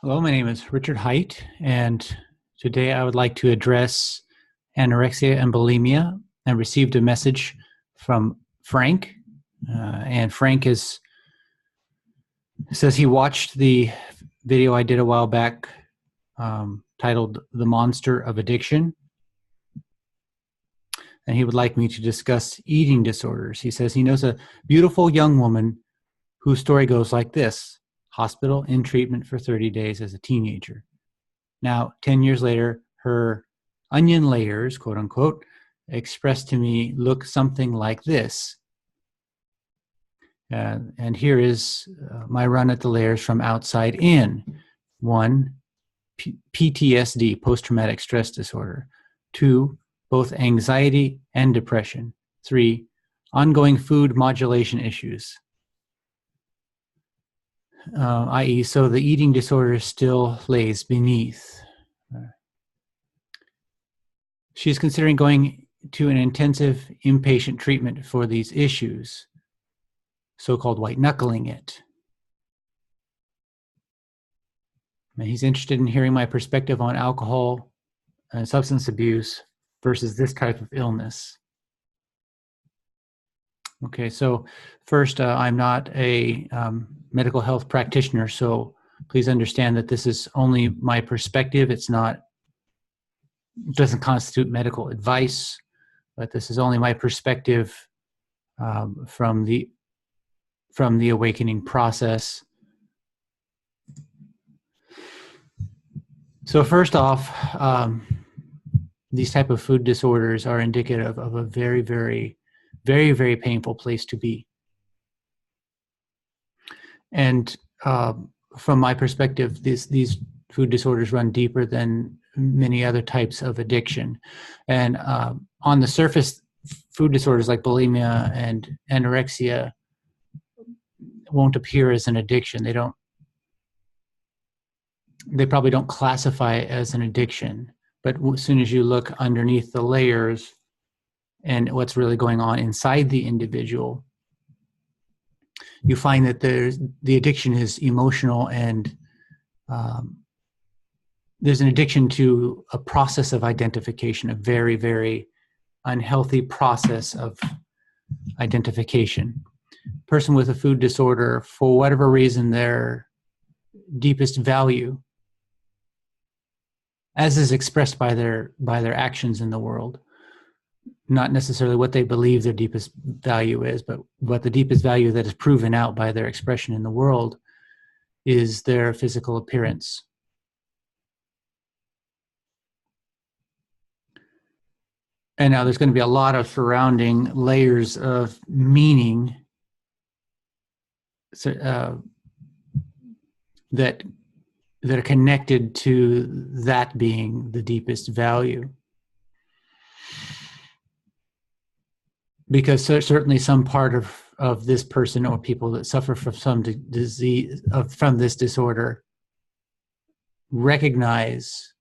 Hello, my name is Richard Haight, and today I would like to address anorexia and bulimia. I received a message from Frank, and Frank says he watched the video I did a while back titled The Monster of Addiction, and he would like me to discuss eating disorders. He says he knows a beautiful young woman whose story goes like this: hospital in treatment for 30 days as a teenager. Now, 10 years later, her onion layers, quote unquote, expressed to me look something like this. And here is my run at the layers from outside in. 1, PTSD, post-traumatic stress disorder. 2, both anxiety and depression. 3, ongoing food modulation issues. I.e., so the eating disorder still lays beneath. She's considering going to an intensive inpatient treatment for these issues, so-called white-knuckling it. And he's interested in hearing my perspective on alcohol and substance abuse versus this type of illness. Okay, so first, I'm not a medical health practitioner, so please understand that this is only my perspective. It doesn't constitute medical advice, but this is only my perspective from the awakening process. So first off, these type of food disorders are indicative of a very, very, very, very painful place to be. And from my perspective, these food disorders run deeper than many other types of addiction. And on the surface, food disorders like bulimia and anorexia won't appear as an addiction. They probably don't classify as an addiction. But as soon as you look underneath the layers and what's really going on inside the individual, you find that the addiction is emotional, and there's an addiction to a process of identification, a very, very unhealthy process of identification. Person with a food disorder, for whatever reason, their deepest value, as is expressed by their actions in the world, not necessarily what they believe their deepest value is, but what the deepest value that is proven out by their expression in the world is their physical appearance. And now there's going to be a lot of surrounding layers of meaning that are connected to that being the deepest value. Because certainly some part of this person or people that suffer from some disease, from this disorder, recognize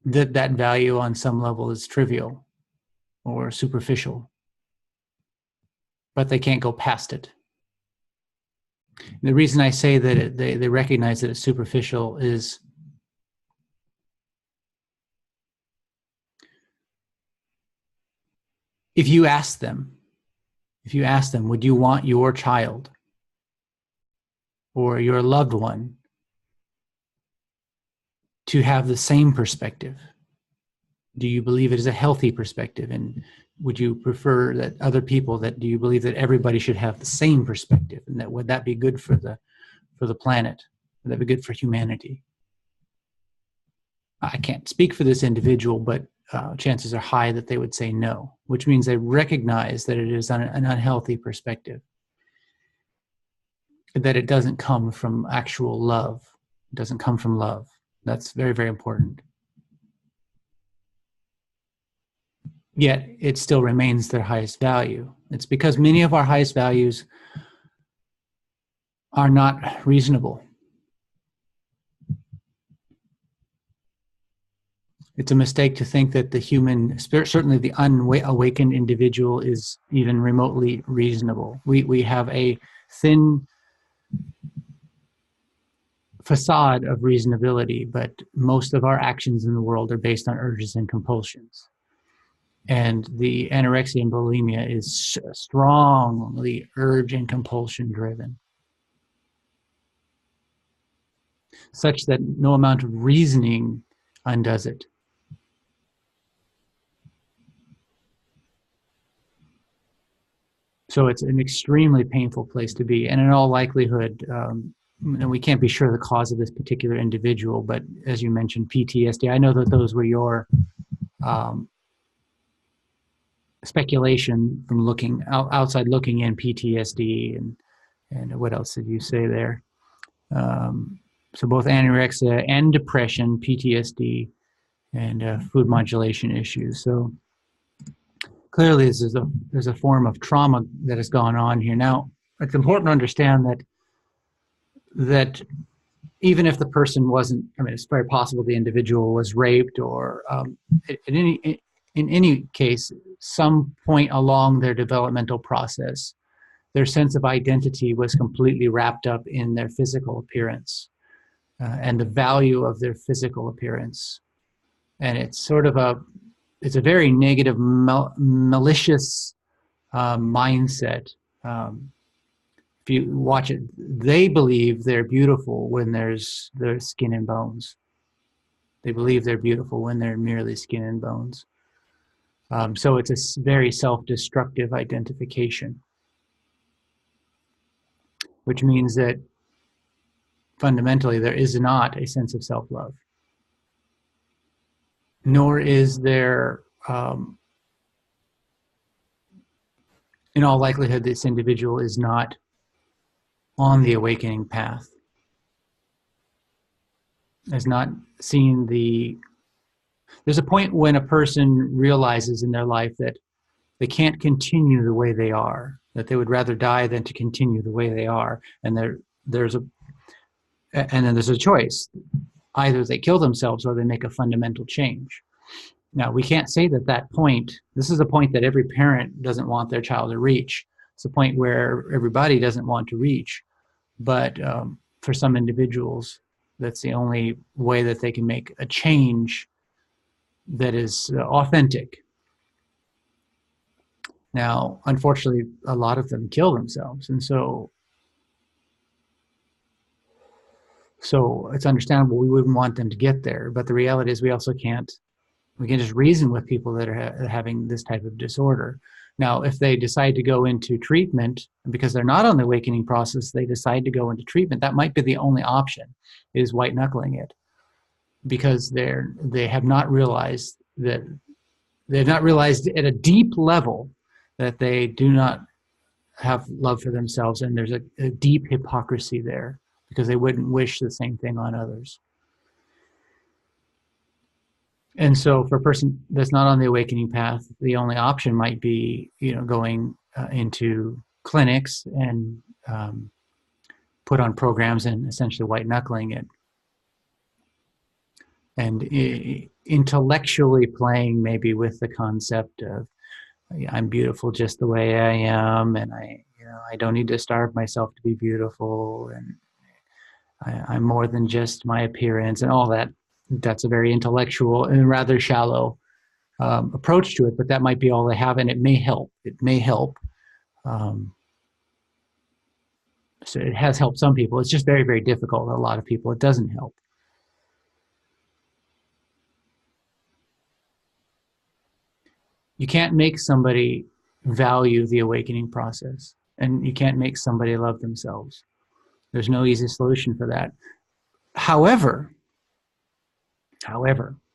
that value on some level is trivial or superficial, but they can't go past it. And the reason I say that they recognize that it's superficial is if you ask them, would you want your child or your loved one to have the same perspective? Do you believe it is a healthy perspective? And would you prefer that other people, do you believe that everybody should have the same perspective? And would that be good for the planet? Would that be good for humanity? I can't speak for this individual, but chances are high that they would say no, which means they recognize that it is an unhealthy perspective, that it doesn't come from actual love. It doesn't come from love. That's very, very important. Yet it still remains their highest value. It's because many of our highest values are not reasonable. It's a mistake to think that the human spirit, certainly the unawakened individual, is even remotely reasonable. We have a thin facade of reasonability, but most of our actions in the world are based on urges and compulsions. And the anorexia and bulimia is strongly urge and compulsion driven, such that no amount of reasoning undoes it. So it's an extremely painful place to be. And in all likelihood, and we can't be sure the cause of this particular individual, but as you mentioned, PTSD, I know that those were your speculation from looking outside looking in, PTSD and what else did you say there? So both anorexia and depression, PTSD, and food modulation issues. So clearly there's a form of trauma that has gone on here. Now, it's important to understand that even if the person wasn't, I mean, it's very possible the individual was raped or in any case, some point along their developmental process, their sense of identity was completely wrapped up in their physical appearance and the value of their physical appearance. And it's sort of it's a very negative, malicious mindset. If you watch it, they believe they're beautiful when there's skin and bones. They believe they're beautiful when they're merely skin and bones. So it's a very self-destructive identification, which means that fundamentally there is not a sense of self-love, nor is there, in all likelihood, this individual is not on the awakening path, has not seen there's a point when a person realizes in their life that they can't continue the way they are, that they would rather die than to continue the way they are. And then there's a choice. Either they kill themselves or they make a fundamental change. Now, we can't say that point, this is a point that every parent doesn't want their child to reach. It's a point where everybody doesn't want to reach. But for some individuals, that's the only way that they can make a change that is authentic. Now, unfortunately, a lot of them kill themselves. And so it's understandable we wouldn't want them to get there. But the reality is we can just reason with people that are having this type of disorder. Now, if they decide to go into treatment, because they're not on the awakening process, they decide to go into treatment, that might be the only option, is white knuckling it. Because they have not realized at a deep level that they do not have love for themselves, and there's a deep hypocrisy there because they wouldn't wish the same thing on others. And so for a person that's not on the awakening path, the only option might be, going into clinics and put on programs and essentially white knuckling it. And intellectually playing maybe with the concept of I'm beautiful just the way I am, and I don't need to starve myself to be beautiful, and I'm more than just my appearance and all that. That's a very intellectual and rather shallow approach to it, but that might be all they have, and it may help. So it has helped some people. It's just very, very difficult. A lot of people, it doesn't help. You can't make somebody value the awakening process, and you can't make somebody love themselves. There's no easy solution for that. However,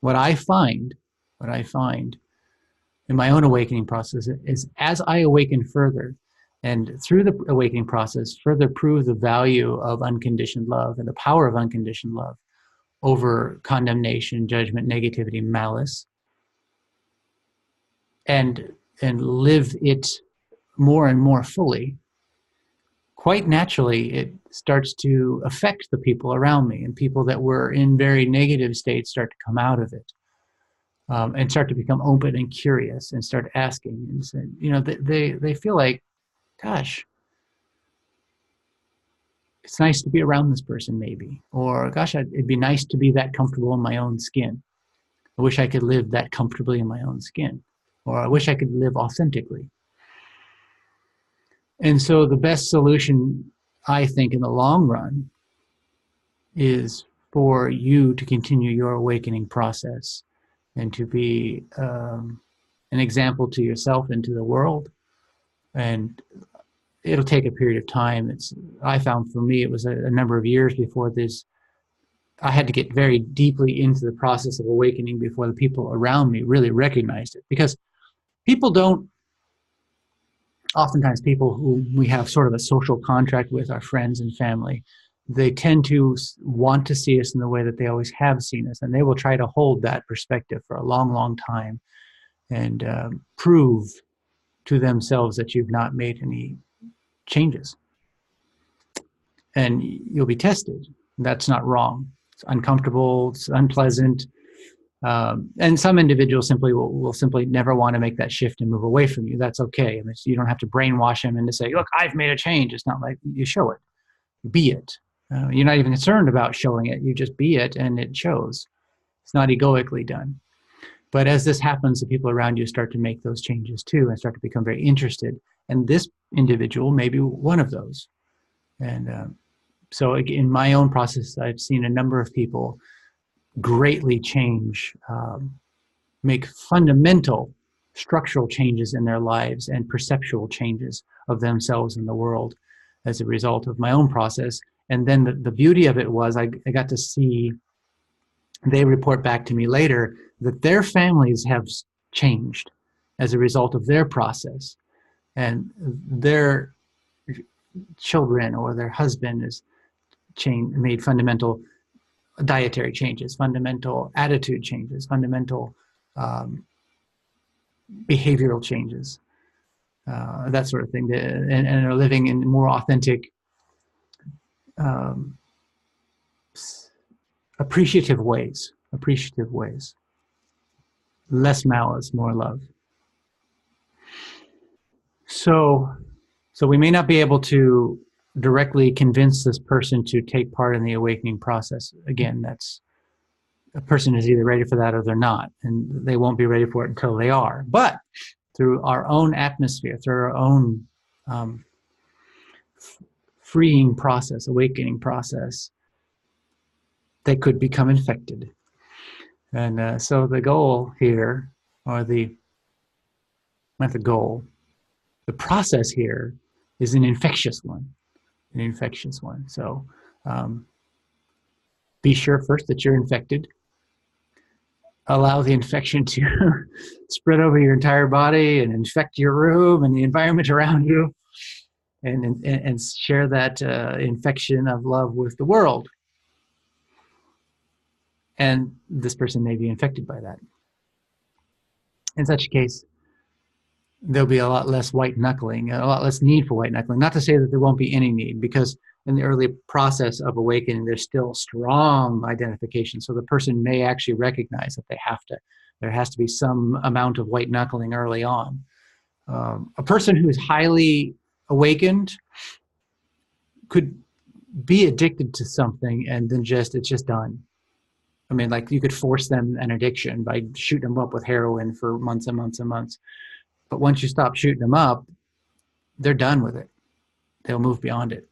what I find in my own awakening process is as I awaken further, and through the awakening process, further prove the value of unconditioned love and the power of unconditioned love over condemnation, judgment, negativity, malice, and live it more and more fully, quite naturally, it starts to affect the people around me, and people that were in very negative states start to come out of it and start to become open and curious and start asking and saying, they feel like, gosh, it's nice to be around this person maybe, or gosh, it'd be nice to be that comfortable in my own skin. I wish I could live that comfortably in my own skin, or I wish I could live authentically. And so the best solution, I think, in the long run is for you to continue your awakening process and to be an example to yourself and to the world. And it'll take a period of time. I found for me, it was a number of years before this. I had to get very deeply into the process of awakening before the people around me really recognized it. Because people don't, oftentimes people who we have sort of a social contract with, our friends and family, they tend to want to see us in the way that they always have seen us. And they will try to hold that perspective for a long, long time and prove to themselves that you've not made any changes. And you'll be tested. That's not wrong. It's uncomfortable, it's unpleasant. And some individuals simply will simply never want to make that shift and move away from you. That's okay. I mean, you don't have to brainwash them into say, look, I've made a change. It's not like you show it, be it. You're not even concerned about showing it. You just be it and it shows. It's not egoically done. But as this happens, the people around you start to make those changes too and start to become very interested. And this individual may be one of those. And so in my own process, I've seen a number of people greatly change, make fundamental structural changes in their lives and perceptual changes of themselves and the world as a result of my own process. And then the beauty of it was I got to see, they report back to me later that their families have changed as a result of their process. And their children or their husband has made fundamental dietary changes, fundamental attitude changes, fundamental behavioral changes, that sort of thing, and are living in more authentic, appreciative ways, less malice, more love. So we may not be able to directly convince this person to take part in the awakening process. Again, that's a person is either ready for that or they're not, and they won't be ready for it until they are. But through our own atmosphere, through our own freeing process, awakening process, they could become infected. And so the goal here, or not the goal, the process here is an infectious one. So be sure first that you're infected. Allow the infection to spread over your entire body and infect your room and the environment around you, and share that infection of love with the world. And this person may be infected by that. In such a case, there'll be a lot less white knuckling, a lot less need for white knuckling. Not to say that there won't be any need, because in the early process of awakening, there's still strong identification. So the person may actually recognize that there has to be some amount of white knuckling early on. A person who is highly awakened could be addicted to something and then it's just done. I mean, like you could force them an addiction by shooting them up with heroin for months and months and months. But once you stop shooting them up, they're done with it. They'll move beyond it.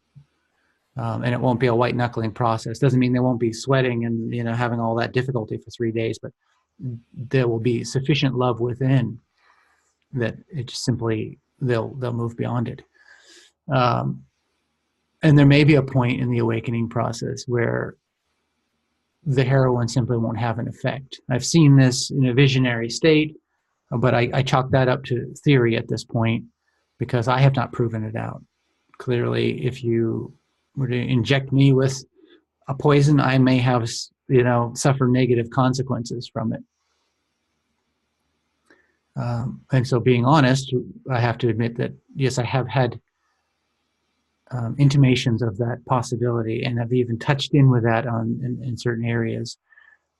And it won't be a white knuckling process. Doesn't mean they won't be sweating and having all that difficulty for 3 days, but there will be sufficient love within that it just simply they'll move beyond it. And there may be a point in the awakening process where the heroin simply won't have an effect. I've seen this in a visionary state, but I chalk that up to theory at this point because I have not proven it out. Clearly, if you were to inject me with a poison, I may have, suffer negative consequences from it. And so being honest, I have to admit that, yes, I have had intimations of that possibility, and I've even touched in with that in certain areas,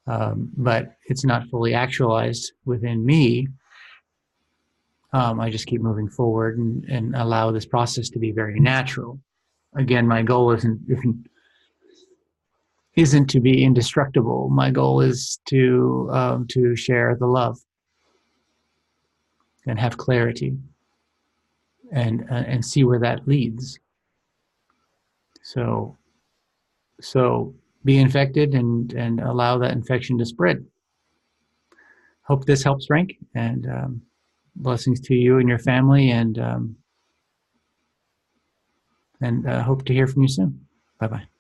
but it's not fully actualized within me. I just keep moving forward and allow this process to be very natural. Again, my goal isn't to be indestructible. My goal is to share the love and have clarity and see where that leads. So so be infected and allow that infection to spread. Hope this helps, Frank, and blessings to you and your family, and hope to hear from you soon. Bye bye.